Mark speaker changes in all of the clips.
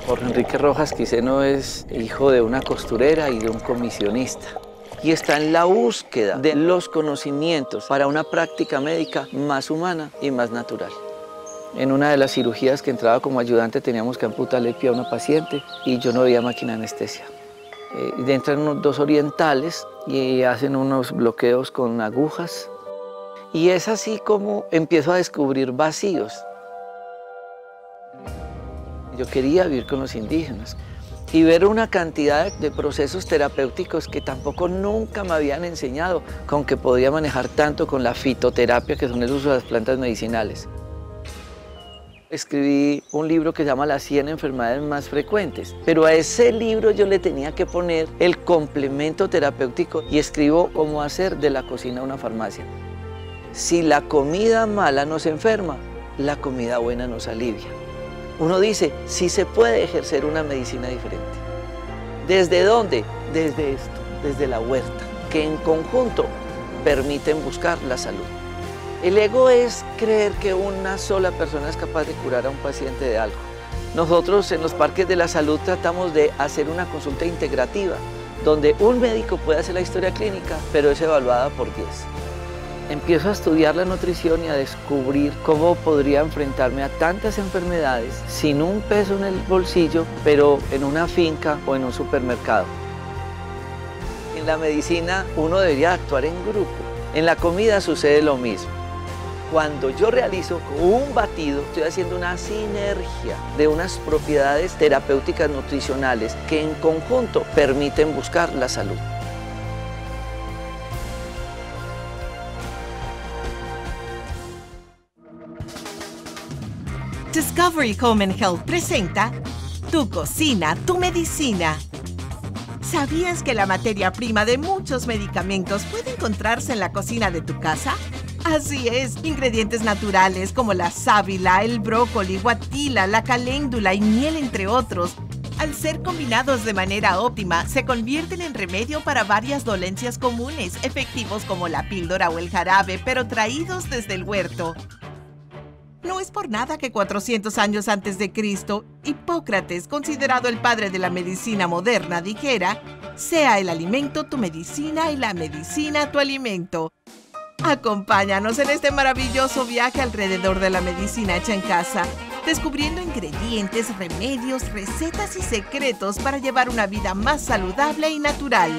Speaker 1: Jorge Enrique Rojas Quiseno es hijo de una costurera y de un comisionista. Y está en la búsqueda de los conocimientos para una práctica médica más humana y más natural. En una de las cirugías que entraba como ayudante teníamos que amputarle el pie a una paciente y yo no había máquina de anestesia. Entran unos dos orientales y hacen unos bloqueos con agujas. Y es así como empiezo a descubrir vacíos. Yo quería vivir con los indígenas y ver una cantidad de procesos terapéuticos que tampoco nunca me habían enseñado, con que podía manejar tanto con la fitoterapia, que son el uso de las plantas medicinales. Escribí un libro que se llama Las 100 enfermedades más frecuentes, pero a ese libro yo le tenía que poner el complemento terapéutico y escribo cómo hacer de la cocina una farmacia. Si la comida mala nos enferma, la comida buena nos alivia. Uno dice, sí se puede ejercer una medicina diferente. ¿Desde dónde? Desde esto, desde la huerta, que en conjunto permiten buscar la salud. El ego es creer que una sola persona es capaz de curar a un paciente de algo. Nosotros en los parques de la salud tratamos de hacer una consulta integrativa, donde un médico puede hacer la historia clínica, pero es evaluada por 10. Empiezo a estudiar la nutrición y a descubrir cómo podría enfrentarme a tantas enfermedades sin un peso en el bolsillo, pero en una finca o en un supermercado. En la medicina uno debería actuar en grupo. En la comida sucede lo mismo. Cuando yo realizo un batido, estoy haciendo una sinergia de unas propiedades terapéuticas nutricionales que en conjunto permiten buscar la salud.
Speaker 2: Discovery Home and Health presenta Tu cocina, tu medicina. ¿Sabías que la materia prima de muchos medicamentos puede encontrarse en la cocina de tu casa? Así es, ingredientes naturales como la sábila, el brócoli, guatila, la caléndula y miel, entre otros, al ser combinados de manera óptima, se convierten en remedio para varias dolencias comunes, efectivos como la píldora o el jarabe, pero traídos desde el huerto. No es por nada que 400 años antes de Cristo, Hipócrates, considerado el padre de la medicina moderna, dijera: sea el alimento tu medicina y la medicina tu alimento. Acompáñanos en este maravilloso viaje alrededor de la medicina hecha en casa, descubriendo ingredientes, remedios, recetas y secretos para llevar una vida más saludable y natural.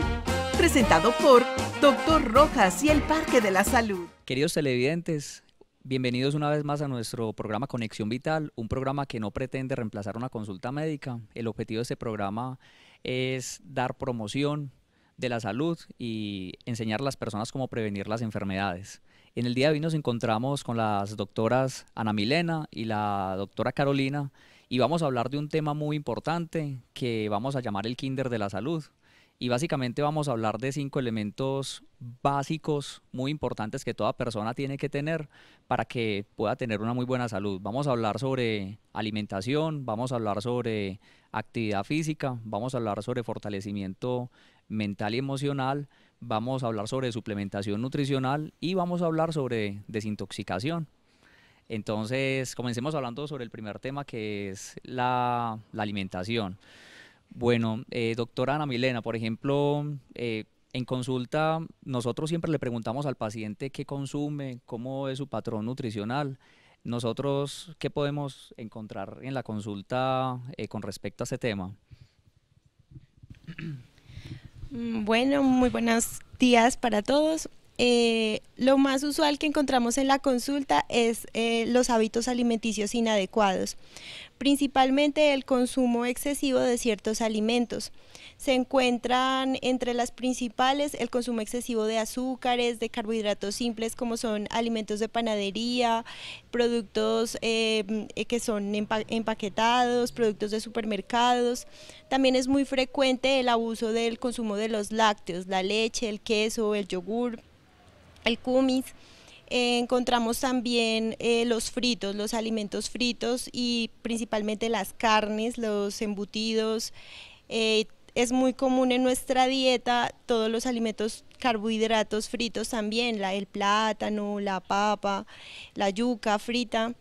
Speaker 2: Presentado por Dr. Rojas y el Parque de la Salud.
Speaker 3: Queridos televidentes, bienvenidos una vez más a nuestro programa Conexión Vital, un programa que no pretende reemplazar una consulta médica. El objetivo de este programa es dar promoción de la salud y enseñar a las personas cómo prevenir las enfermedades. En el día de hoy nos encontramos con las doctoras Ana Milena y la doctora Carolina y vamos a hablar de un tema muy importante que vamos a llamar el Kinder de la salud. Y básicamente vamos a hablar de 5 elementos básicos muy importantes que toda persona tiene que tener para que pueda tener una muy buena salud. Vamos a hablar sobre alimentación, vamos a hablar sobre actividad física, vamos a hablar sobre fortalecimiento mental y emocional, vamos a hablar sobre suplementación nutricional y vamos a hablar sobre desintoxicación. Entonces, comencemos hablando sobre el primer tema, que es la alimentación. Bueno, doctora Ana Milena, por ejemplo, en consulta nosotros siempre le preguntamos al paciente qué consume, cómo es su patrón nutricional. Nosotros, ¿qué podemos encontrar en la consulta con respecto a este tema?
Speaker 4: Bueno, muy buenos días para todos. Lo más usual que encontramos en la consulta es los hábitos alimenticios inadecuados, principalmente el consumo excesivo de ciertos alimentos. Se encuentran entre las principales el consumo excesivo de azúcares, de carbohidratos simples como son alimentos de panadería, productos que son empaquetados, productos de supermercados. También es muy frecuente el abuso del consumo de los lácteos, la leche, el queso, el yogur, el kumis. Encontramos también los fritos, los alimentos fritos y principalmente las carnes, los embutidos. Es muy común en nuestra dieta todos los alimentos carbohidratos fritos también, el plátano, la papa, la yuca frita.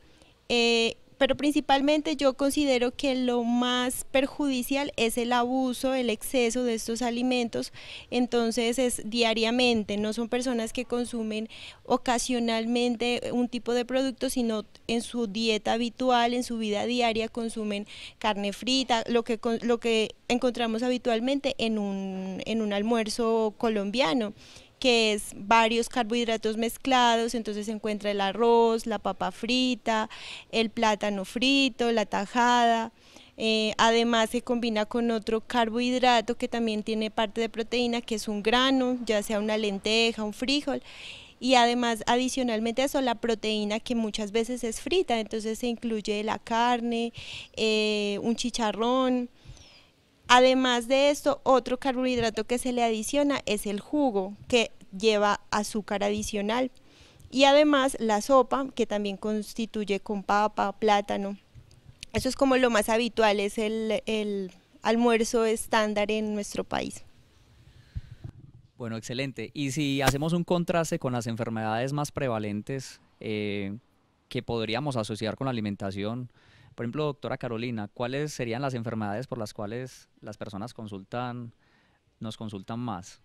Speaker 4: pero principalmente yo considero que lo más perjudicial es el abuso, el exceso de estos alimentos, entonces es diariamente, no son personas que consumen ocasionalmente un tipo de producto, sino en su dieta habitual, en su vida diaria consumen carne frita, lo que encontramos habitualmente en un almuerzo colombiano, que es varios carbohidratos mezclados, entonces se encuentra el arroz, la papa frita, el plátano frito, la tajada. Además se combina con otro carbohidrato que también tiene parte de proteína, que es un grano, ya sea una lenteja, un frijol, y además adicionalmente a eso la proteína, que muchas veces es frita, entonces se incluye la carne, un chicharrón. Además de esto, otro carbohidrato que se le adiciona es el jugo, que lleva azúcar adicional. Y además la sopa, que también constituye con papa, plátano. Eso es como lo más habitual, es el almuerzo estándar en nuestro país.
Speaker 3: Bueno, excelente. Y si hacemos un contraste con las enfermedades más prevalentes que podríamos asociar con la alimentación, por ejemplo, doctora Carolina, ¿cuáles serían las enfermedades por las cuales las personas nos consultan más?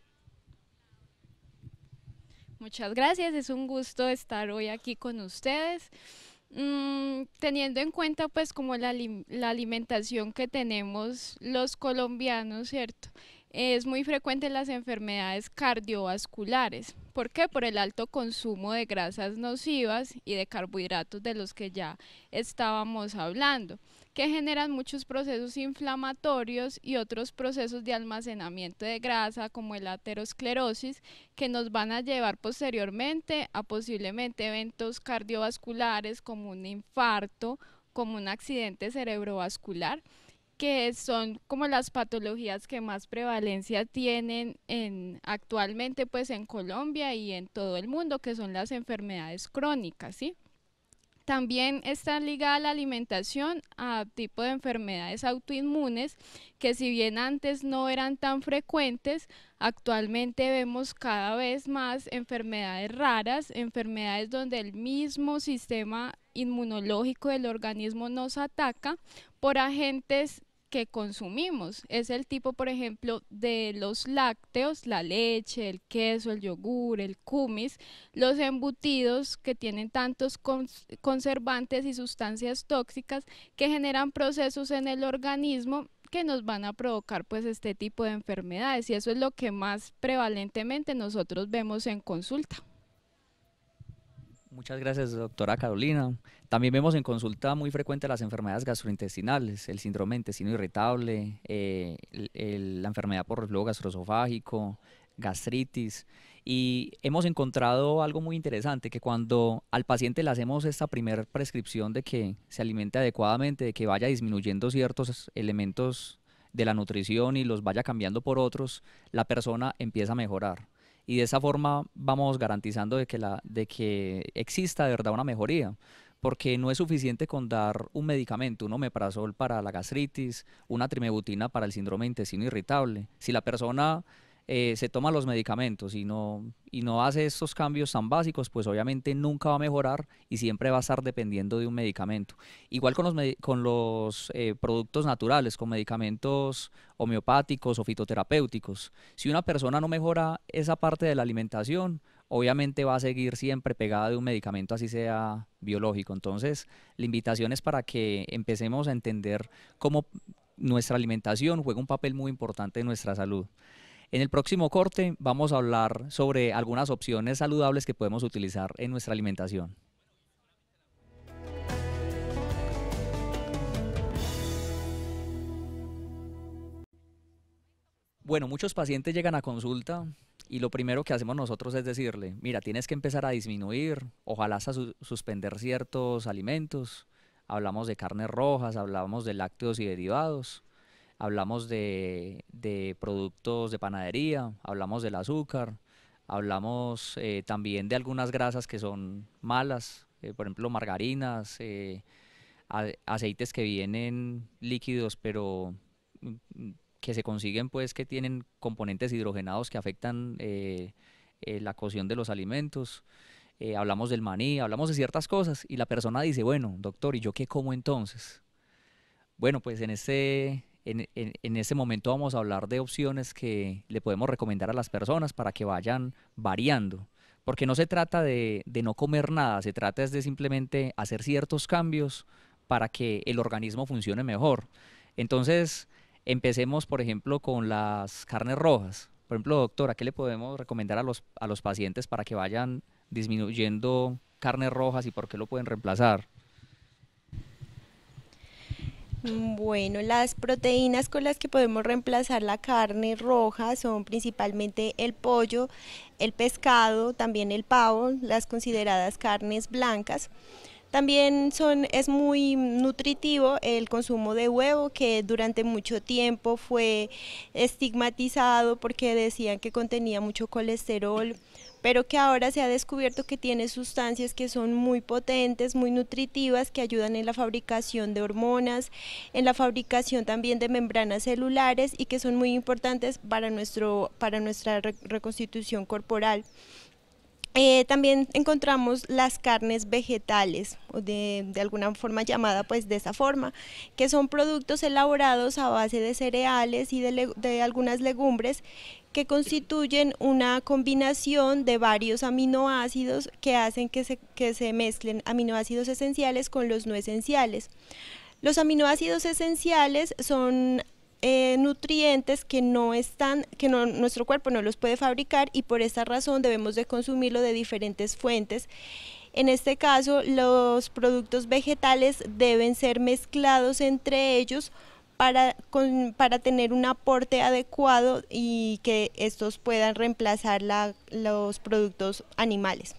Speaker 5: Muchas gracias, es un gusto estar hoy aquí con ustedes. Teniendo en cuenta pues como la alimentación que tenemos los colombianos, ¿cierto? Es muy frecuente las enfermedades cardiovasculares. ¿Por qué? Por el alto consumo de grasas nocivas y de carbohidratos de los que ya estábamos hablando, que generan muchos procesos inflamatorios y otros procesos de almacenamiento de grasa como la aterosclerosis, que nos van a llevar posteriormente a posiblemente eventos cardiovasculares como un infarto, como un accidente cerebrovascular, que son como las patologías que más prevalencia tienen actualmente pues en Colombia y en todo el mundo, que son las enfermedades crónicas, ¿sí? También está ligada la alimentación a tipo de enfermedades autoinmunes, que si bien antes no eran tan frecuentes, actualmente vemos cada vez más enfermedades raras, enfermedades donde el mismo sistema inmunológico del organismo nos ataca por agentes que consumimos. Es el tipo, por ejemplo, de los lácteos, la leche, el queso, el yogur, el kumis, los embutidos que tienen tantos conservantes y sustancias tóxicas que generan procesos en el organismo que nos van a provocar pues este tipo de enfermedades, y eso es lo que más prevalentemente nosotros vemos en consulta.
Speaker 3: Muchas gracias, doctora Carolina. También vemos en consulta muy frecuente las enfermedades gastrointestinales, el síndrome de intestino irritable, la enfermedad por reflujo gastroesofágico, gastritis. Y hemos encontrado algo muy interesante, que cuando al paciente le hacemos esta primera prescripción de que se alimente adecuadamente, de que vaya disminuyendo ciertos elementos de la nutrición y los vaya cambiando por otros, la persona empieza a mejorar. Y de esa forma vamos garantizando de que exista de verdad una mejoría, porque no es suficiente con dar un medicamento, un omeprazol para la gastritis, una trimebutina para el síndrome de intestino irritable. Si la persona se toma los medicamentos y no hace estos cambios tan básicos, pues obviamente nunca va a mejorar y siempre va a estar dependiendo de un medicamento. Igual con los productos naturales, con medicamentos homeopáticos o fitoterapéuticos. Si una persona no mejora esa parte de la alimentación, obviamente va a seguir siempre pegada de un medicamento, así sea biológico. Entonces, la invitación es para que empecemos a entender cómo nuestra alimentación juega un papel muy importante en nuestra salud. En el próximo corte vamos a hablar sobre algunas opciones saludables que podemos utilizar en nuestra alimentación. Bueno, muchos pacientes llegan a consulta y lo primero que hacemos nosotros es decirle, mira, tienes que empezar a disminuir, ojalá hasta suspender ciertos alimentos. Hablamos de carnes rojas, hablamos de lácteos y derivados. Hablamos de productos de panadería, hablamos del azúcar, hablamos también de algunas grasas que son malas, por ejemplo margarinas, aceites que vienen líquidos pero que se consiguen pues que tienen componentes hidrogenados que afectan la cocción de los alimentos. hablamos del maní, hablamos de ciertas cosas y la persona dice, bueno, doctor, ¿y yo qué como entonces? Bueno, pues en este momento vamos a hablar de opciones que le podemos recomendar a las personas para que vayan variando. Porque no se trata de no comer nada, se trata es de simplemente hacer ciertos cambios para que el organismo funcione mejor. Entonces, empecemos, por ejemplo, con las carnes rojas. Por ejemplo, doctora, ¿qué le podemos recomendar a los pacientes para que vayan disminuyendo carnes rojas y por qué lo pueden reemplazar?
Speaker 4: Bueno, las proteínas con las que podemos reemplazar la carne roja son principalmente el pollo, el pescado, también el pavo, las consideradas carnes blancas. También es muy nutritivo el consumo de huevo, que durante mucho tiempo fue estigmatizado porque decían que contenía mucho colesterol, pero que ahora se ha descubierto que tiene sustancias que son muy potentes, muy nutritivas, que ayudan en la fabricación de hormonas, en la fabricación también de membranas celulares y que son muy importantes para nuestra reconstitución corporal. También encontramos las carnes vegetales, o de alguna forma llamada pues de esa forma, que son productos elaborados a base de cereales y de algunas legumbres que constituyen una combinación de varios aminoácidos que hacen que se mezclen aminoácidos esenciales con los no esenciales. Los aminoácidos esenciales son nutrientes que nuestro cuerpo no los puede fabricar y por esta razón debemos de consumirlo de diferentes fuentes. En este caso, los productos vegetales deben ser mezclados entre ellos para tener un aporte adecuado y que estos puedan reemplazar los productos animales.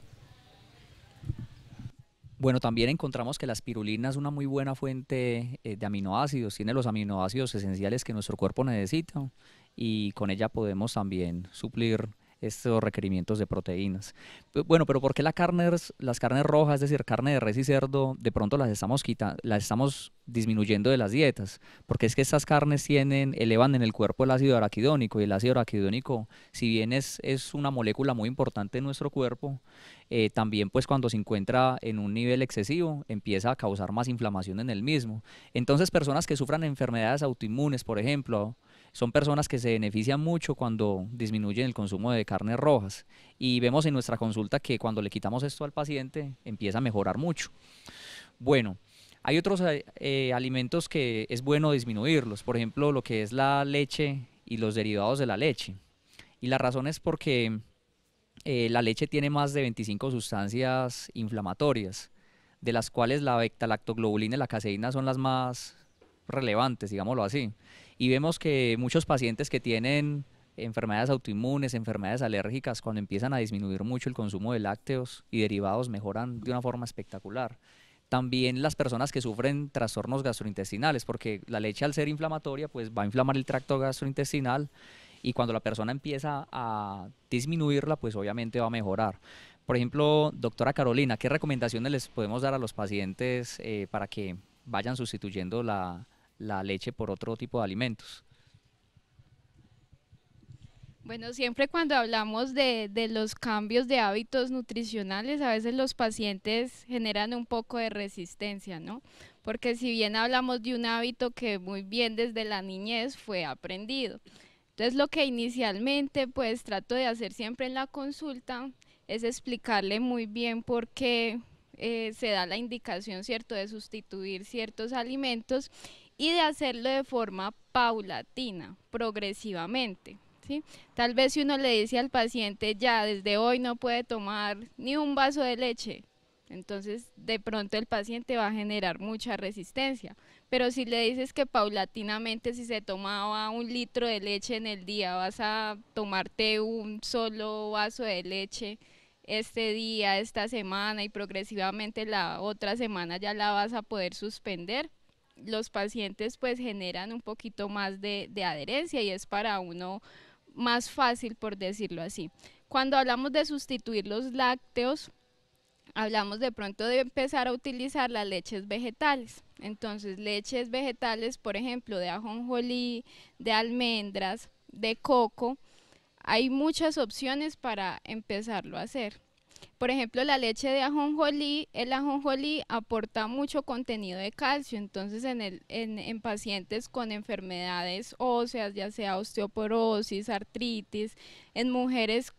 Speaker 3: Bueno, también encontramos que la espirulina es una muy buena fuente de aminoácidos, tiene los aminoácidos esenciales que nuestro cuerpo necesita y con ella podemos también suplir estos requerimientos de proteínas. Bueno, pero ¿por qué las carnes rojas, es decir, carne de res y cerdo, de pronto las estamos disminuyendo de las dietas? Porque es que estas carnes elevan en el cuerpo el ácido araquidónico y el ácido araquidónico, si bien es una molécula muy importante en nuestro cuerpo, también pues cuando se encuentra en un nivel excesivo empieza a causar más inflamación en el mismo. Entonces personas que sufran enfermedades autoinmunes, por ejemplo, son personas que se benefician mucho cuando disminuyen el consumo de carnes rojas y vemos en nuestra consulta que cuando le quitamos esto al paciente empieza a mejorar mucho. Bueno, hay otros alimentos que es bueno disminuirlos, por ejemplo lo que es la leche y los derivados de la leche, y la razón es porque la leche tiene más de 25 sustancias inflamatorias, de las cuales la beta-lactoglobulina y la caseína son las más relevantes, digámoslo así. Y vemos que muchos pacientes que tienen enfermedades autoinmunes, enfermedades alérgicas, cuando empiezan a disminuir mucho el consumo de lácteos y derivados, mejoran de una forma espectacular. También las personas que sufren trastornos gastrointestinales, porque la leche al ser inflamatoria, pues va a inflamar el tracto gastrointestinal y cuando la persona empieza a disminuirla, pues obviamente va a mejorar. Por ejemplo, doctora Carolina, ¿qué recomendaciones les podemos dar a los pacientes para que vayan sustituyendo la leche por otro tipo de alimentos?
Speaker 5: Bueno, siempre cuando hablamos de los cambios de hábitos nutricionales, a veces los pacientes generan un poco de resistencia, ¿no? Porque si bien hablamos de un hábito que muy bien desde la niñez fue aprendido. Entonces lo que inicialmente pues trato de hacer siempre en la consulta es explicarle muy bien por qué se da la indicación, ¿cierto?, de sustituir ciertos alimentos y de hacerlo de forma paulatina, progresivamente, ¿sí? Tal vez si uno le dice al paciente ya desde hoy no puede tomar ni un vaso de leche, entonces de pronto el paciente va a generar mucha resistencia, pero si le dices que paulatinamente si se tomaba 1 litro de leche en el día vas a tomarte un solo vaso de leche este día, esta semana y progresivamente la otra semana ya la vas a poder suspender, los pacientes pues generan un poquito más de adherencia y es para uno más fácil, por decirlo así. Cuando hablamos de sustituir los lácteos, hablamos de pronto de empezar a utilizar las leches vegetales. Entonces, leches vegetales, por ejemplo, de ajonjolí, de almendras, de coco, hay muchas opciones para empezarlo a hacer. Por ejemplo, la leche de ajonjolí, el ajonjolí aporta mucho contenido de calcio, entonces en pacientes con enfermedades óseas, ya sea osteoporosis, artritis, en mujeres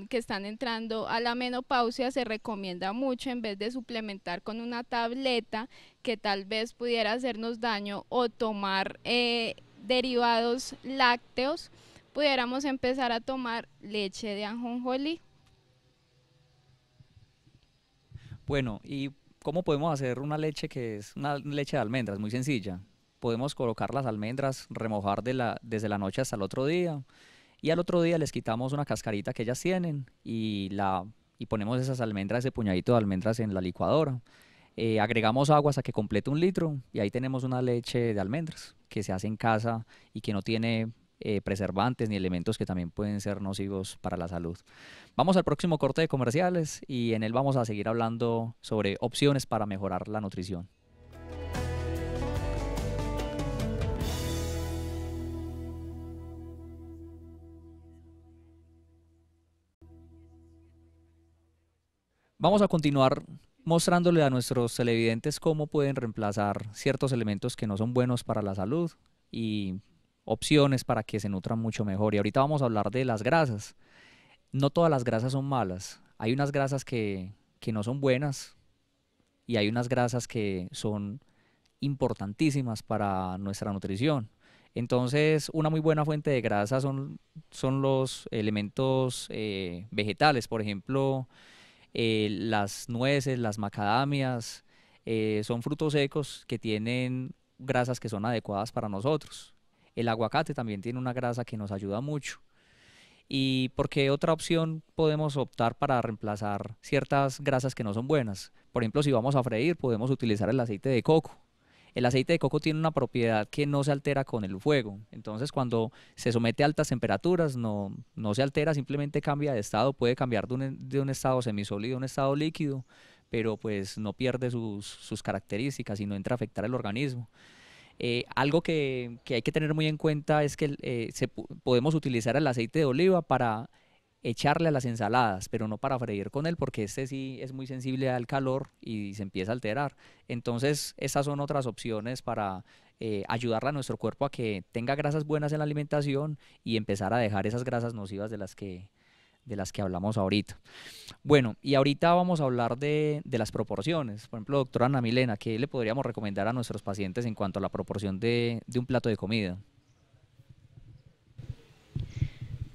Speaker 5: que están entrando a la menopausia, se recomienda mucho, en vez de suplementar con una tableta que tal vez pudiera hacernos daño, o tomar derivados lácteos, pudiéramos empezar a tomar leche de ajonjolí.
Speaker 3: Bueno, ¿y cómo podemos hacer una leche que es una leche de almendras? Muy sencilla. Podemos colocar las almendras, remojar desde la noche hasta el otro día, y al otro día les quitamos una cascarita que ellas tienen y ponemos esas almendras, ese puñadito de almendras en la licuadora. Agregamos agua hasta que complete 1 litro y ahí tenemos una leche de almendras que se hace en casa y que no tiene preservantes ni elementos que también pueden ser nocivos para la salud. Vamos al próximo corte de comerciales y en él vamos a seguir hablando sobre opciones para mejorar la nutrición. Vamos a continuar mostrándole a nuestros televidentes cómo pueden reemplazar ciertos elementos que no son buenos para la salud y opciones para que se nutran mucho mejor. Y ahorita vamos a hablar de las grasas. No todas las grasas son malas. Hay unas grasas que no son buenas y hay unas grasas que son importantísimas para nuestra nutrición. Entonces, una muy buena fuente de grasa son los elementos vegetales, por ejemplo, las nueces, las macadamias, son frutos secos que tienen grasas que son adecuadas para nosotros. El aguacate también tiene una grasa que nos ayuda mucho. ¿Y por qué otra opción podemos optar para reemplazar ciertas grasas que no son buenas? Por ejemplo, si vamos a freír, podemos utilizar el aceite de coco. El aceite de coco tiene una propiedad que no se altera con el fuego. Entonces, cuando se somete a altas temperaturas, no se altera, simplemente cambia de estado. Puede cambiar de un estado semisólido a un estado líquido, pero pues no pierde sus características y no entra a afectar el organismo. Algo que hay que tener muy en cuenta es que podemos utilizar el aceite de oliva para echarle a las ensaladas, pero no para freír con él, porque este sí es muy sensible al calor y se empieza a alterar. Entonces, estas son otras opciones para ayudarle a nuestro cuerpo a que tenga grasas buenas en la alimentación y empezar a dejar esas grasas nocivas de las que hablamos ahorita. Bueno, y ahorita vamos a hablar de las proporciones. Por ejemplo, doctora Ana Milena, ¿qué le podríamos recomendar a nuestros pacientes en cuanto a la proporción de un plato de comida?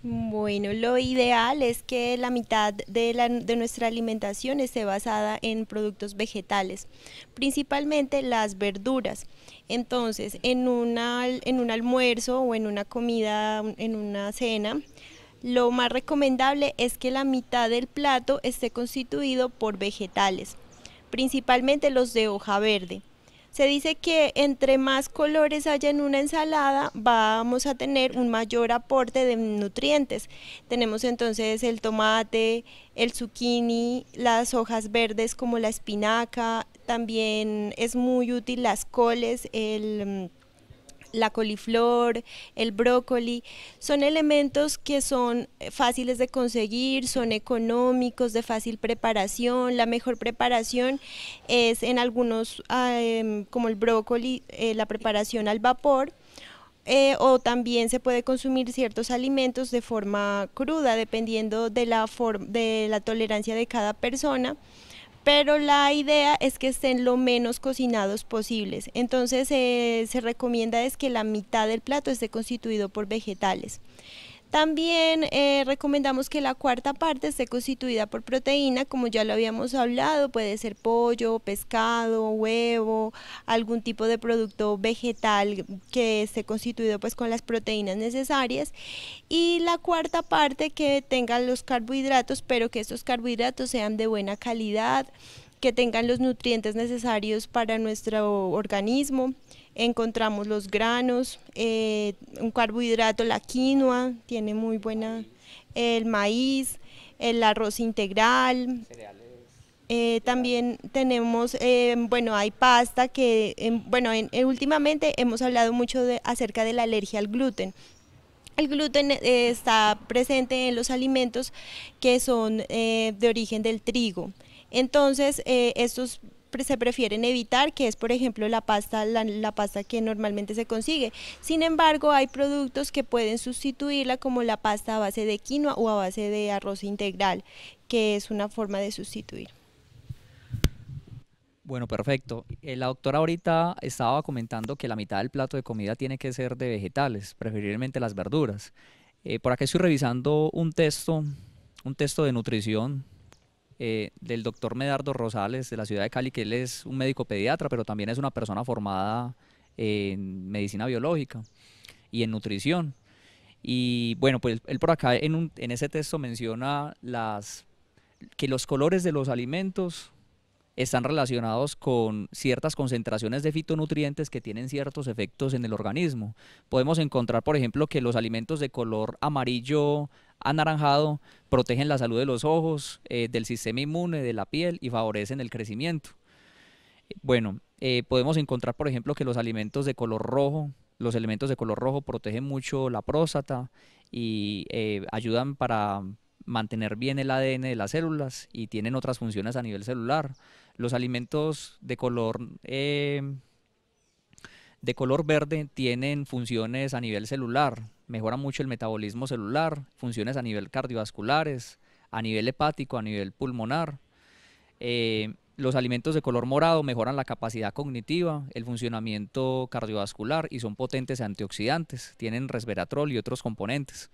Speaker 4: Bueno, lo ideal es que la mitad de nuestra alimentación esté basada en productos vegetales, principalmente las verduras. Entonces, en un almuerzo o en una comida, en una cena, lo más recomendable es que la mitad del plato esté constituido por vegetales, principalmente los de hoja verde. Se dice que entre más colores haya en una ensalada, vamos a tener un mayor aporte de nutrientes. Tenemos entonces el tomate, el zucchini, las hojas verdes como la espinaca, también es muy útil las coles, la coliflor, el brócoli, son elementos que son fáciles de conseguir, son económicos, de fácil preparación. La mejor preparación es en algunos, como el brócoli, la preparación al vapor, o también se puede consumir ciertos alimentos de forma cruda, dependiendo de la tolerancia de cada persona. Pero la idea es que estén lo menos cocinados posibles. Entonces se recomienda es que la mitad del plato esté constituido por vegetales. También recomendamos que la cuarta parte esté constituida por proteína, como ya lo habíamos hablado, puede ser pollo, pescado, huevo, algún tipo de producto vegetal que esté constituido pues con las proteínas necesarias. Y la cuarta parte que tenga los carbohidratos, pero que estos carbohidratos sean de buena calidad, que tengan los nutrientes necesarios para nuestro organismo. Encontramos los granos, un carbohidrato, la quinoa, tiene muy buena, el maíz, el arroz integral. También tenemos, hay pasta que, últimamente hemos hablado mucho acerca de la alergia al gluten. El gluten está presente en los alimentos que son de origen del trigo. Entonces, estos se prefieren evitar, que es por ejemplo la pasta, la pasta que normalmente se consigue. Sin embargo, hay productos que pueden sustituirla, como la pasta a base de quinoa o a base de arroz integral, que es una forma de sustituir.
Speaker 3: Bueno, perfecto. La doctora ahorita estaba comentando que la mitad del plato de comida tiene que ser de vegetales, preferiblemente las verduras. Por acá estoy revisando un texto de nutrición del doctor Medardo Rosales de la ciudad de Cali, que él es un médico pediatra, pero también es una persona formada en medicina biológica y en nutrición. Y bueno, pues él por acá en ese texto menciona que los colores de los alimentos están relacionados con ciertas concentraciones de fitonutrientes que tienen ciertos efectos en el organismo. Podemos encontrar, por ejemplo, que los alimentos de color amarillo anaranjado protegen la salud de los ojos, del sistema inmune, de la piel y favorecen el crecimiento. Bueno, podemos encontrar, por ejemplo, que los elementos de color rojo protegen mucho la próstata y ayudan para mantener bien el ADN de las células y tienen otras funciones a nivel celular. Los alimentos de color verde tienen funciones a nivel celular, mejoran mucho el metabolismo celular, funciones a nivel cardiovasculares, a nivel hepático, a nivel pulmonar. Los alimentos de color morado mejoran la capacidad cognitiva, el funcionamiento cardiovascular y son potentes antioxidantes, tienen resveratrol y otros componentes.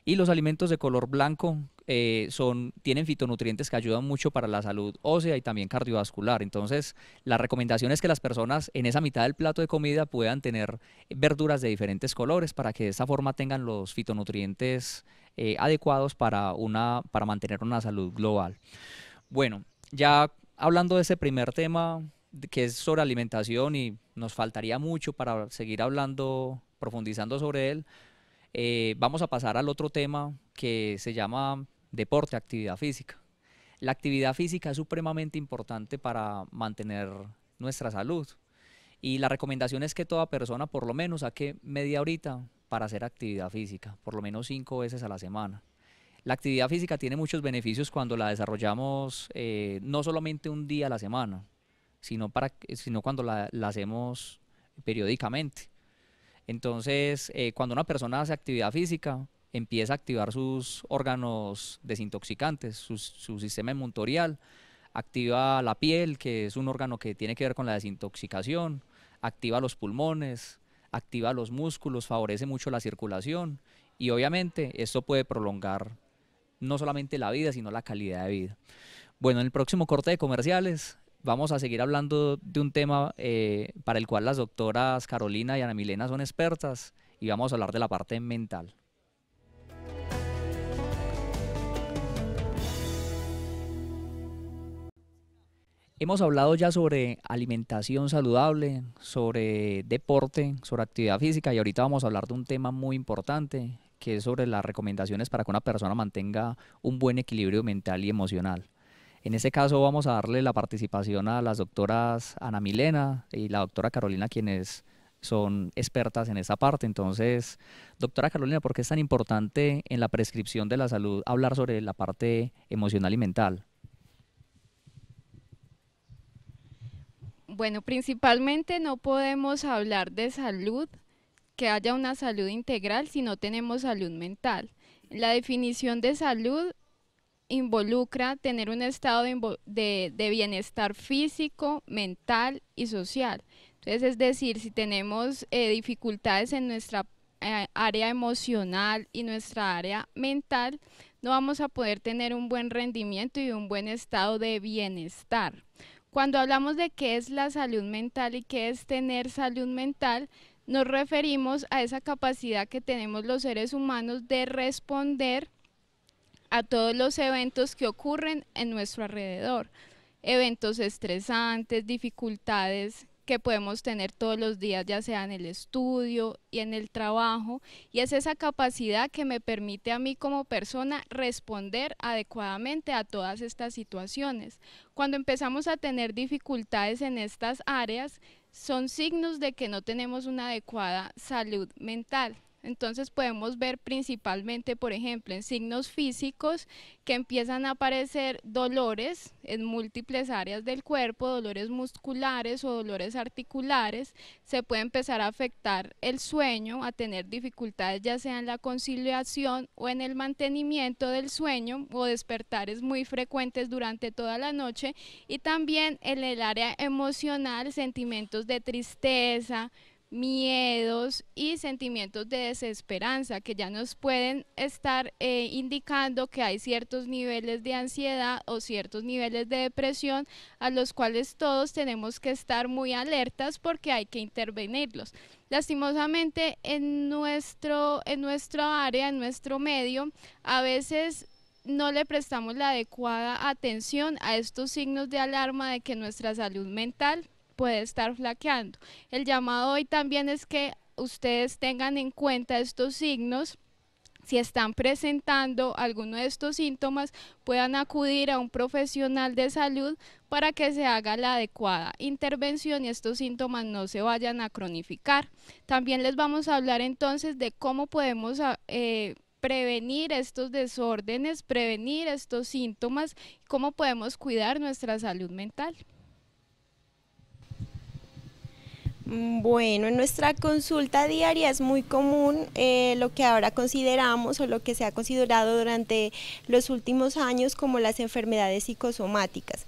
Speaker 3: Y los alimentos de color blanco tienen fitonutrientes que ayudan mucho para la salud ósea y también cardiovascular. Entonces, la recomendación es que las personas en esa mitad del plato de comida puedan tener verduras de diferentes colores para que de esta forma tengan los fitonutrientes adecuados para mantener una salud global. Bueno, ya hablando de ese primer tema que es sobre alimentación y nos faltaría mucho para seguir hablando, profundizando sobre él, vamos a pasar al otro tema que se llama deporte, actividad física. La actividad física es supremamente importante para mantener nuestra salud y la recomendación es que toda persona por lo menos saque media horita para hacer actividad física, por lo menos 5 veces a la semana. La actividad física tiene muchos beneficios cuando la desarrollamos no solamente un día a la semana, sino cuando la hacemos periódicamente. Entonces, cuando una persona hace actividad física, empieza a activar sus órganos desintoxicantes, su sistema inmuntorial, activa la piel, que es un órgano que tiene que ver con la desintoxicación, activa los pulmones, activa los músculos, favorece mucho la circulación y obviamente esto puede prolongar no solamente la vida, sino la calidad de vida. Bueno, en el próximo corte de comerciales vamos a seguir hablando de un tema para el cual las doctoras Carolina y Ana Milena son expertas y vamos a hablar de la parte mental. Hemos hablado ya sobre alimentación saludable, sobre deporte, sobre actividad física y ahorita vamos a hablar de un tema muy importante que es sobre las recomendaciones para que una persona mantenga un buen equilibrio mental y emocional. En este caso vamos a darle la participación a las doctoras Ana Milena y la doctora Carolina, quienes son expertas en esta parte. Entonces, doctora Carolina, ¿por qué es tan importante en la prescripción de la salud hablar sobre la parte emocional y mental?
Speaker 5: Bueno, principalmente no podemos hablar de salud, que haya una salud integral si no tenemos salud mental. La definición de salud involucra tener un estado de bienestar físico, mental y social. Entonces, es decir, si tenemos dificultades en nuestra área emocional y nuestra área mental, no vamos a poder tener un buen rendimiento y un buen estado de bienestar. Cuando hablamos de qué es la salud mental y qué es tener salud mental, nos referimos a esa capacidad que tenemos los seres humanos de responder a todos los eventos que ocurren en nuestro alrededor, eventos estresantes, dificultades que podemos tener todos los días, ya sea en el estudio y en el trabajo, y es esa capacidad que me permite a mí como persona responder adecuadamente a todas estas situaciones. Cuando empezamos a tener dificultades en estas áreas, son signos de que no tenemos una adecuada salud mental. Entonces podemos ver principalmente, por ejemplo, en signos físicos que empiezan a aparecer dolores en múltiples áreas del cuerpo, dolores musculares o dolores articulares. Se puede empezar a afectar el sueño, a tener dificultades ya sea en la conciliación o en el mantenimiento del sueño, o despertares muy frecuentes durante toda la noche, y también en el área emocional, sentimientos de tristeza, miedos y sentimientos de desesperanza que ya nos pueden estar indicando que hay ciertos niveles de ansiedad o ciertos niveles de depresión, a los cuales todos tenemos que estar muy alertas porque hay que intervenirlos. Lastimosamente en nuestro área, en nuestro medio, a veces no le prestamos la adecuada atención a estos signos de alarma de que nuestra salud mental puede estar flaqueando. El llamado hoy también es que ustedes tengan en cuenta estos signos. Si están presentando alguno de estos síntomas, puedan acudir a un profesional de salud para que se haga la adecuada intervención y estos síntomas no se vayan a cronificar. También les vamos a hablar entonces de cómo podemos prevenir estos desórdenes, prevenir estos síntomas, cómo podemos cuidar nuestra salud mental.
Speaker 4: Bueno, en nuestra consulta diaria es muy común lo que ahora consideramos o lo que se ha considerado durante los últimos años como las enfermedades psicosomáticas.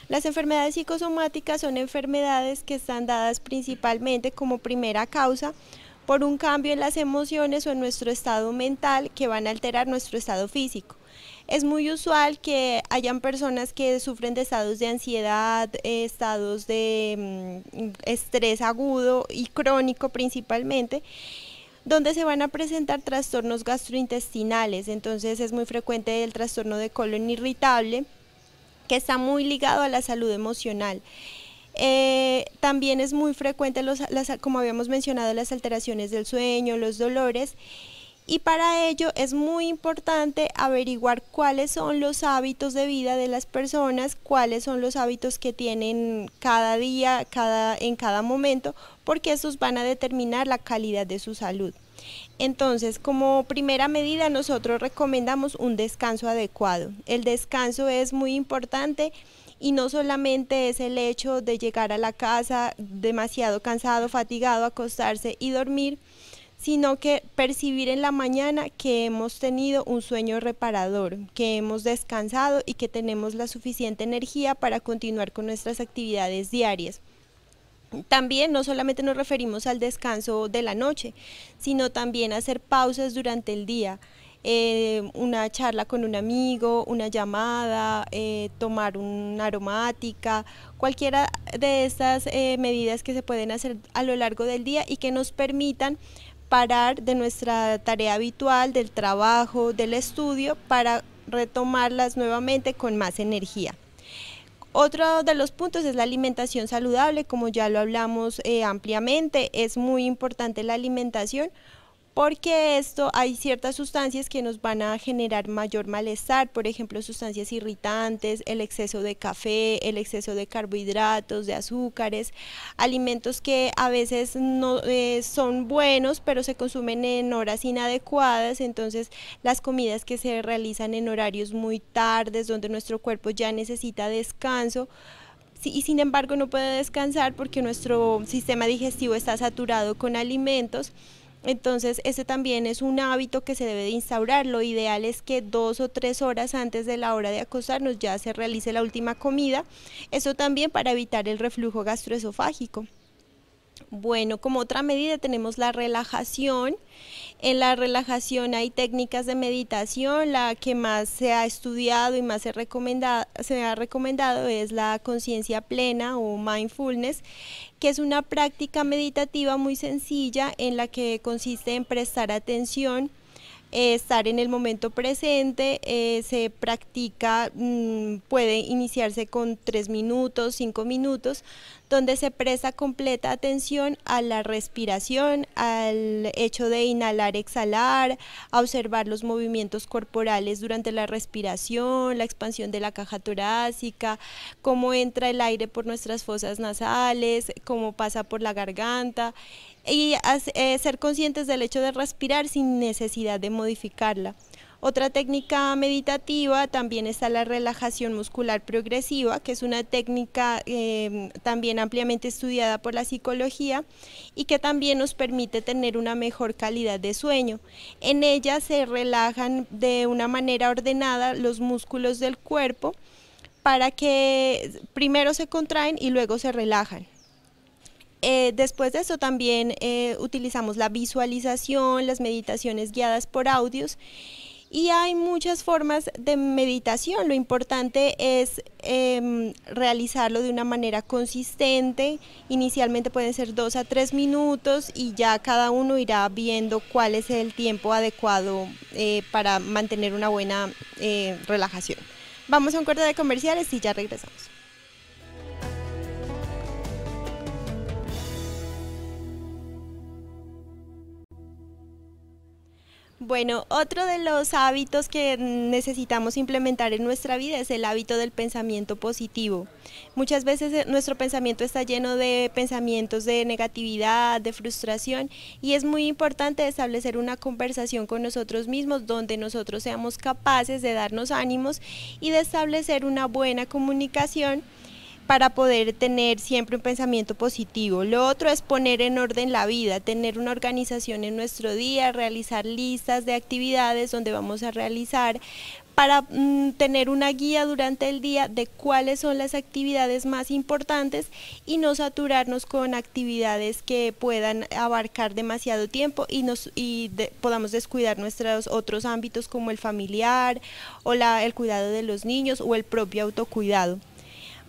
Speaker 4: Las enfermedades psicosomáticas son enfermedades que están dadas principalmente como primera causa por un cambio en las emociones o en nuestro estado mental que van a alterar nuestro estado físico. Es muy usual que hayan personas que sufren de estados de ansiedad, estados de estrés agudo y crónico principalmente, donde se van a presentar trastornos gastrointestinales. Entonces es muy frecuente el trastorno de colon irritable, que está muy ligado a la salud emocional. También es muy frecuente, como habíamos mencionado, las alteraciones del sueño, los dolores. Y para ello es muy importante averiguar cuáles son los hábitos de vida de las personas, cuáles son los hábitos que tienen cada día, en cada momento, porque estos van a determinar la calidad de su salud. Entonces, como primera medida, nosotros recomendamos un descanso adecuado. El descanso es muy importante y no solamente es el hecho de llegar a la casa demasiado cansado, fatigado, acostarse y dormir, sino que percibir en la mañana que hemos tenido un sueño reparador, que hemos descansado y que tenemos la suficiente energía para continuar con nuestras actividades diarias. También no solamente nos referimos al descanso de la noche, sino también a hacer pausas durante el día, una charla con un amigo, una llamada, tomar una aromática, cualquiera de estas medidas que se pueden hacer a lo largo del día y que nos permitan parar de nuestra tarea habitual, del trabajo, del estudio, para retomarlas nuevamente con más energía. Otro de los puntos es la alimentación saludable, como ya lo hablamos ampliamente. Es muy importante la alimentación porque hay ciertas sustancias que nos van a generar mayor malestar, por ejemplo, sustancias irritantes, el exceso de café, el exceso de carbohidratos, de azúcares, alimentos que a veces no son buenos, pero se consumen en horas inadecuadas. Entonces las comidas que se realizan en horarios muy tardes, donde nuestro cuerpo ya necesita descanso, y sin embargo no puede descansar porque nuestro sistema digestivo está saturado con alimentos. Entonces ese también es un hábito que se debe de instaurar. Lo ideal es que 2 o 3 horas antes de la hora de acostarnos ya se realice la última comida, eso también para evitar el reflujo gastroesofágico. Bueno, como otra medida tenemos la relajación. En la relajación hay técnicas de meditación. La que más se ha estudiado y más se ha recomendado es la conciencia plena o mindfulness, que es una práctica meditativa muy sencilla en la que consiste en prestar atención, estar en el momento presente. Se practica, puede iniciarse con 3 minutos, 5 minutos, donde se presta completa atención a la respiración, al hecho de inhalar, exhalar, a observar los movimientos corporales durante la respiración, la expansión de la caja torácica, cómo entra el aire por nuestras fosas nasales, cómo pasa por la garganta. y ser conscientes del hecho de respirar sin necesidad de modificarla. Otra técnica meditativa también está la relajación muscular progresiva, que es una técnica también ampliamente estudiada por la psicología y que también nos permite tener una mejor calidad de sueño. En ella se relajan de una manera ordenada los músculos del cuerpo para que primero se contraen y luego se relajan. Después de eso también utilizamos la visualización, las meditaciones guiadas por audios. Y hay muchas formas de meditación, lo importante es realizarlo de una manera consistente. Inicialmente pueden ser 2 a 3 minutos y ya cada uno irá viendo cuál es el tiempo adecuado para mantener una buena relajación. Vamos a un corte de comerciales y ya regresamos. Bueno, otro de los hábitos que necesitamos implementar en nuestra vida es el hábito del pensamiento positivo. Muchas veces nuestro pensamiento está lleno de pensamientos de negatividad, de frustración, y es muy importante establecer una conversación con nosotros mismos donde nosotros seamos capaces de darnos ánimos y de establecer una buena comunicación para poder tener siempre un pensamiento positivo. Lo otro es poner en orden la vida, tener una organización en nuestro día, realizar listas de actividades donde vamos a realizar para tener una guía durante el día de cuáles son las actividades más importantes y no saturarnos con actividades que puedan abarcar demasiado tiempo y podamos descuidar nuestros otros ámbitos como el familiar o el cuidado de los niños o el propio autocuidado.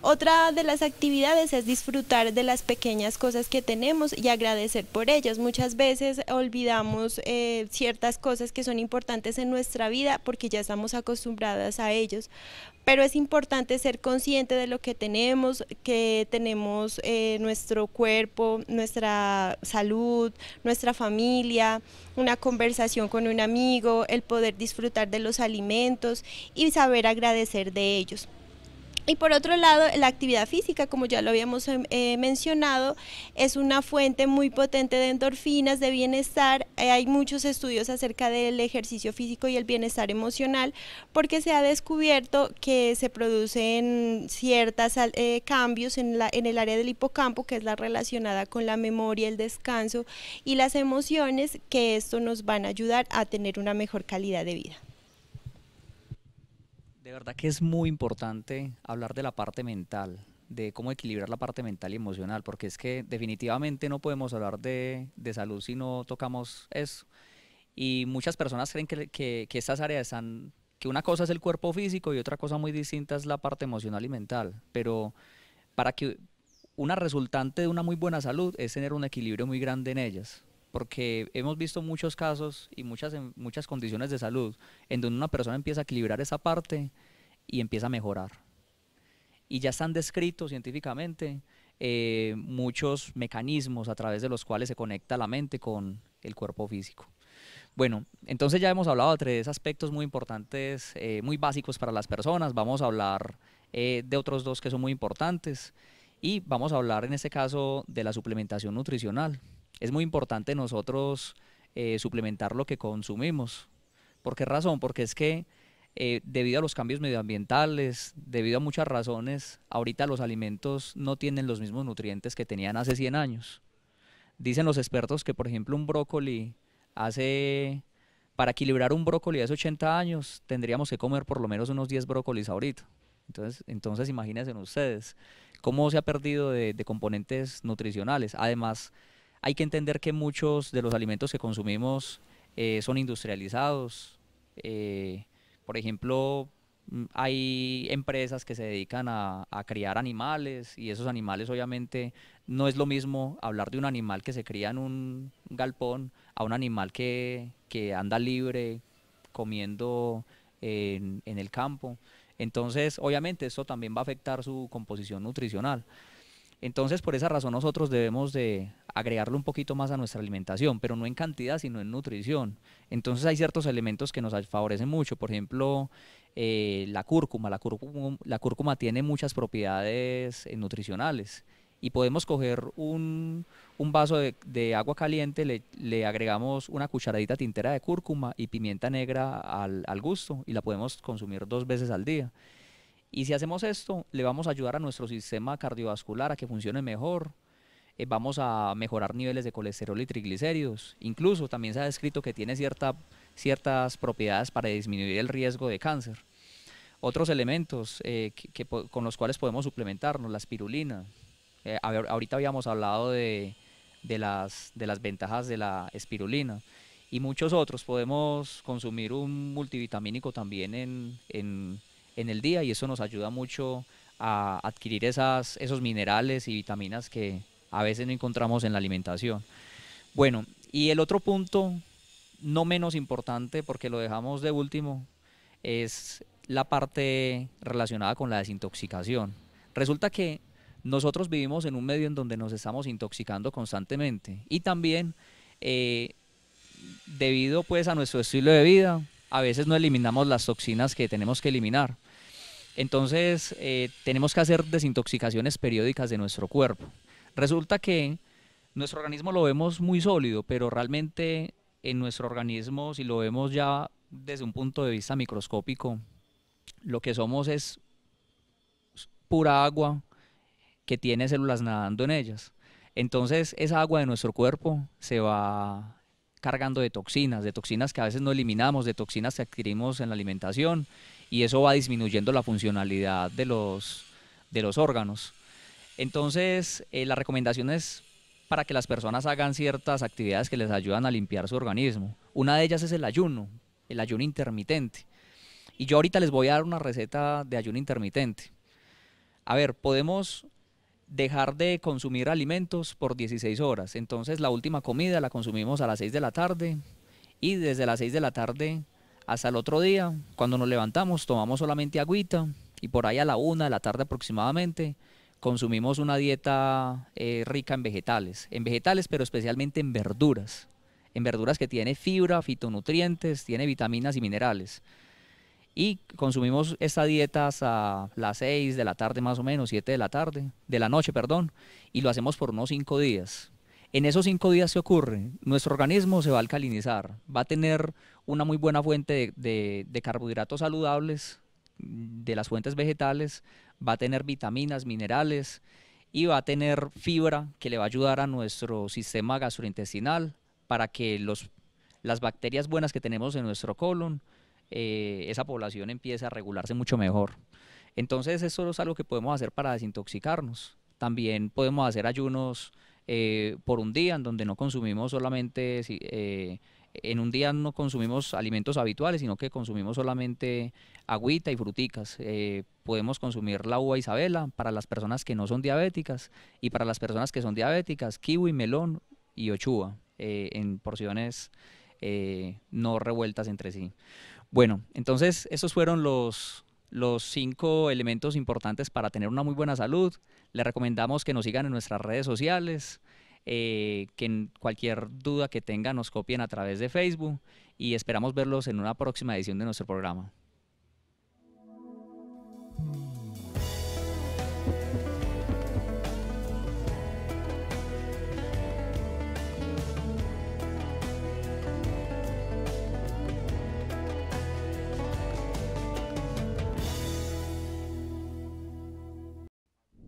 Speaker 4: Otra de las actividades es disfrutar de las pequeñas cosas que tenemos y agradecer por ellas. Muchas veces olvidamos ciertas cosas que son importantes en nuestra vida porque ya estamos acostumbradas a ellos. Pero es importante ser consciente de lo que tenemos nuestro cuerpo, nuestra salud, nuestra familia, una conversación con un amigo, el poder disfrutar de los alimentos y saber agradecer de ellos. Y por otro lado, la actividad física, como ya lo habíamos mencionado, es una fuente muy potente de endorfinas, de bienestar. Hay muchos estudios acerca del ejercicio físico y el bienestar emocional, porque se ha descubierto que se producen ciertos cambios en el área del hipocampo, que es la relacionada con la memoria, el descanso y las emociones, que esto nos van a ayudar a tener una mejor calidad de vida.
Speaker 3: De verdad que es muy importante hablar de la parte mental, de cómo equilibrar la parte mental y emocional, porque es que definitivamente no podemos hablar de salud si no tocamos eso. Y muchas personas creen que estas áreas están, que una cosa es el cuerpo físico y otra cosa muy distinta es la parte emocional y mental, pero para que una resultante de una muy buena salud es tener un equilibrio muy grande en ellas. Porque hemos visto muchos casos y muchas condiciones de salud en donde una persona empieza a equilibrar esa parte y empieza a mejorar. Y ya están descritos científicamente muchos mecanismos a través de los cuales se conecta la mente con el cuerpo físico. Bueno, entonces ya hemos hablado de 3 aspectos muy importantes, muy básicos para las personas. Vamos a hablar de otros 2 que son muy importantes y vamos a hablar en este caso de la suplementación nutricional. Es muy importante nosotros suplementar lo que consumimos. ¿Por qué razón? Porque es que debido a los cambios medioambientales, debido a muchas razones, ahorita los alimentos no tienen los mismos nutrientes que tenían hace 100 años. Dicen los expertos que, por ejemplo, un brócoli para equilibrar un brócoli hace 80 años, tendríamos que comer por lo menos unos 10 brócolis ahorita. Entonces imagínense ustedes cómo se ha perdido de componentes nutricionales. Además, hay que entender que muchos de los alimentos que consumimos son industrializados. Por ejemplo, hay empresas que se dedican a criar animales y esos animales obviamente no es lo mismo hablar de un animal que se cría en un galpón a un animal que anda libre comiendo en el campo. Entonces, obviamente esto también va a afectar su composición nutricional. Entonces, por esa razón nosotros debemos de agregarle un poquito más a nuestra alimentación, pero no en cantidad, sino en nutrición. Entonces hay ciertos elementos que nos favorecen mucho, por ejemplo, la cúrcuma. La cúrcuma tiene muchas propiedades nutricionales y podemos coger un vaso de agua caliente, le agregamos una cucharadita tintera de cúrcuma y pimienta negra al gusto y la podemos consumir 2 veces al día. Y si hacemos esto, le vamos a ayudar a nuestro sistema cardiovascular a que funcione mejor, vamos a mejorar niveles de colesterol y triglicéridos. Incluso también se ha descrito que tiene ciertas propiedades para disminuir el riesgo de cáncer. Otros elementos con los cuales podemos suplementarnos, la espirulina. Ahorita habíamos hablado de las ventajas de la espirulina y muchos otros. Podemos consumir un multivitamínico también en el día y eso nos ayuda mucho a adquirir esos minerales y vitaminas que a veces no encontramos en la alimentación. Bueno, y el otro punto, no menos importante porque lo dejamos de último, es la parte relacionada con la desintoxicación. Resulta que nosotros vivimos en un medio en donde nos estamos intoxicando constantemente y también debido pues a nuestro estilo de vida, a veces no eliminamos las toxinas que tenemos que eliminar. Entonces tenemos que hacer desintoxicaciones periódicas de nuestro cuerpo. Resulta que nuestro organismo lo vemos muy sólido, pero realmente en nuestro organismo, si lo vemos ya desde un punto de vista microscópico, lo que somos es pura agua que tiene células nadando en ellas. Entonces esa agua de nuestro cuerpo se va cargando de toxinas que a veces no eliminamos, de toxinas que adquirimos en la alimentación y eso va disminuyendo la funcionalidad de los órganos. Entonces la recomendación es para que las personas hagan ciertas actividades que les ayudan a limpiar su organismo. Una de ellas es el ayuno intermitente. Y yo ahorita les voy a dar una receta de ayuno intermitente. A ver, podemos dejar de consumir alimentos por 16 horas. Entonces la última comida la consumimos a las 6 de la tarde y desde las 6 de la tarde hasta el otro día, cuando nos levantamos, tomamos solamente agüita y por ahí a la 1 de la tarde aproximadamente consumimos una dieta rica en vegetales, pero especialmente en verduras que tiene fibra, fitonutrientes, tiene vitaminas y minerales. Y consumimos esta dieta hasta las 6 de la tarde más o menos, 7 de la noche, y lo hacemos por unos 5 días. En esos 5 días, ¿qué ocurre? Nuestro organismo se va a alcalinizar, va a tener una muy buena fuente de carbohidratos saludables, de las fuentes vegetales, va a tener vitaminas, minerales y va a tener fibra que le va a ayudar a nuestro sistema gastrointestinal para que las bacterias buenas que tenemos en nuestro colon, esa población empiece a regularse mucho mejor. Entonces eso es algo que podemos hacer para desintoxicarnos. También podemos hacer ayunos por un día en donde no consumimos solamente, en un día no consumimos alimentos habituales, sino que consumimos solamente agüita y fruticas. Podemos consumir la uva Isabela para las personas que no son diabéticas y para las personas que son diabéticas, kiwi, melón y ochuva en porciones no revueltas entre sí. Bueno, entonces esos fueron los 5 elementos importantes para tener una muy buena salud. Les recomendamos que nos sigan en nuestras redes sociales, que en cualquier duda que tengan nos copien a través de Facebook y esperamos verlos en una próxima edición de nuestro programa.